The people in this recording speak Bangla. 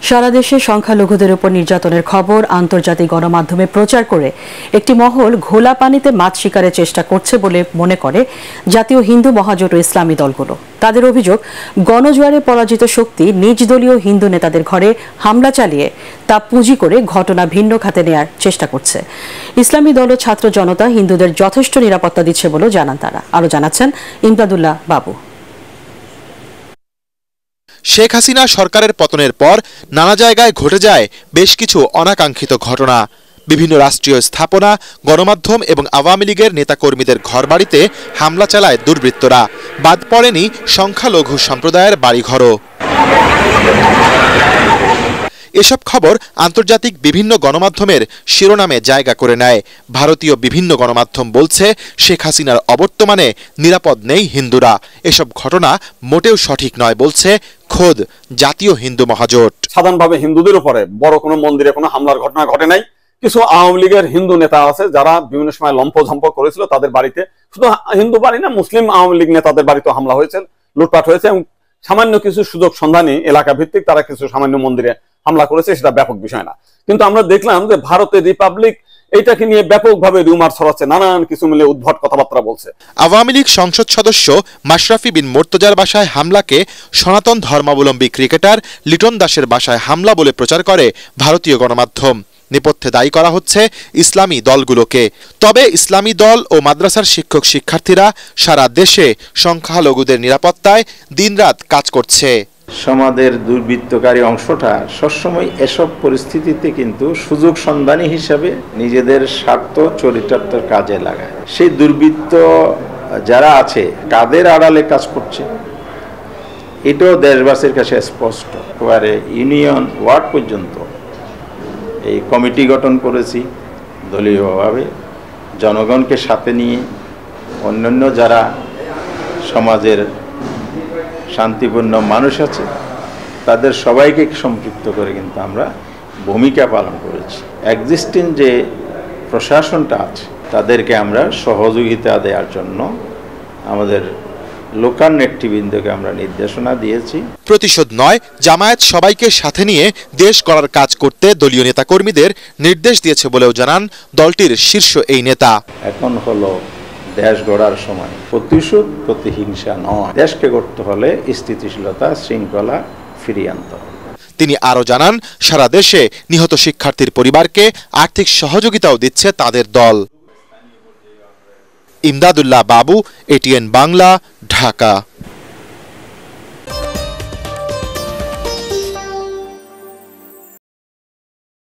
সারা দেশে সংখ্যালঘুদের উপর নির্যাতনের খবর আন্তর্জাতিক গণমাধ্যমে প্রচার করে একটি মহল ঘোলা পানিতে মাছ শিকারের চেষ্টা করছে বলে মনে করে জাতীয় হিন্দু মহাজোট ও ইসলামী দলগুলো। তাদের অভিযোগ, গণজোয়ারে পরাজিত শক্তি নিজ দলীয় হিন্দু নেতাদের ঘরে হামলা চালিয়ে তা পুঁজি করে ঘটনা ভিন্ন খাতে নেয়ার চেষ্টা করছে। ইসলামী দল ও ছাত্র জনতা হিন্দুদের যথেষ্ট নিরাপত্তা দিচ্ছে বলেও জানান তারা। আরও জানাচ্ছেন ইমদাদুল্লাহ বাবু। শেখ হাসিনা সরকারের পতনের পর নানা জায়গায় ঘটে যায় বেশ কিছু অনাকাঙ্ক্ষিত ঘটনা। বিভিন্ন রাষ্ট্রীয় স্থাপনা, গণমাধ্যম এবং আওয়ামী লীগের নেতাকর্মীদের ঘরবাড়িতে হামলা চালায় দুর্বৃত্তরা। বাদ পড়েনি সংখ্যালঘু সম্প্রদায়ের বাড়িঘরও। এসব খবর আন্তর্জাতিক বিভিন্ন গণমাধ্যমের শিরোনামে জায়গা করে নেয়। ভারতীয় বিভিন্ন গণমাধ্যম বলছে, শেখ হাসিনার অবর্তমানে নিরাপদ নেই হিন্দুরা। এসব ঘটনা মোটেও সঠিক নয় বলছে খোদ জাতীয় হিন্দু মহাজোট। সাধারণভাবে হিন্দুদের উপরে বড় কোনো মন্দিরে কোনো হামলার ঘটনা ঘটে নাই। কিছু আওয়ামী লীগের হিন্দু নেতা আছে যারা বিভিন্ন সময় লম্পঝম্প করেছিল, তাদের বাড়িতে, শুধু হিন্দু বাড়ি না, মুসলিম আওয়ামী লীগ নেতাদের বাড়িতে হামলা হয়েছে, লুটপাট হয়েছে এবং সামান্য কিছু সুযোগ সন্ধানী এলাকা ভিত্তিক তারা কিছু সামান্য মন্দিরে হামলা করেছে, সেটা ব্যাপক বিষয় না। কিন্তু আমরা দেখলাম যে ভারতের রিপাবলিক এইটাকে নিয়ে ব্যাপকভাবে রিউমার ছড়াচ্ছে, নানান কিছু মিলে উদ্ভট কথাবার্তা বলছে। আওয়ামী লীগ সংসদ সদস্য মাশরাফি বিন মোর্তজার বাসায় হামলাকে সনাতন ধর্মাবলম্বী ক্রিকেটার লিটন দাসের বাসায় হামলা বলে প্রচার করে ভারতীয় গণমাধ্যম। নেপথ্যে দায়ী করা হচ্ছে ইসলামী দলগুলোকে। তবে ইসলামী দল ও মাদ্রাসার শিক্ষক শিক্ষার্থীরা সারা দেশে সংখ্যালঘুদের নিরাপত্তায় দিনরাত কাজ করছে। সমাজের দুর্বৃত্তকারী অংশটা সবসময় এসব পরিস্থিতিতে কিন্তু সুযোগ সন্ধানী হিসাবে নিজেদের স্বার্থ চরিতার্থের কাজে লাগায়। সেই দুর্বৃত্ত যারা আছে কাদের আড়ালে কাজ করছে এটাও দেশবাসীর কাছে স্পষ্ট। একেবারে ইউনিয়ন ওয়ার্ড পর্যন্ত এই কমিটি গঠন করেছি দলীয়ভাবে, জনগণকে সাথে নিয়ে অন্যান্য যারা সমাজের শান্তিপূর্ণ মানুষ আছে তাদের সবাইকে সম্পৃক্ত করে কিন্তু আমরা ভূমিকা পালন করেছি। এক্সিস্টিং যে প্রশাসনটা আছে তাদেরকে আমরা সহযোগিতা দেওয়ার জন্য আমাদের লোকাল নেতৃবৃন্দকে আমরা নির্দেশনা দিয়েছি। প্রতিশোধ নয়, জামায়াত সবাইকে সাথে নিয়ে দেশ গড়ার কাজ করতে দলীয় নেতাকর্মীদের নির্দেশ দিয়েছে বলেও জানান দলটির শীর্ষ এই নেতা। এখন হলো দেশ গড়ার সময়, প্রতিশোধ প্রতিহিংসা নয়। দেশকে গড়তে হলে স্থিতিশীলতা শৃঙ্খলা ফিরিয়ে আনতে হবে। তিনি আরও জানান, সারা দেশে নিহত শিক্ষার্থীর পরিবারকে আর্থিক সহযোগিতাও দিচ্ছে তাদের দল। ইমদাদুল্লাহ বাবু, এটিএন বাংলা, ঢাকা।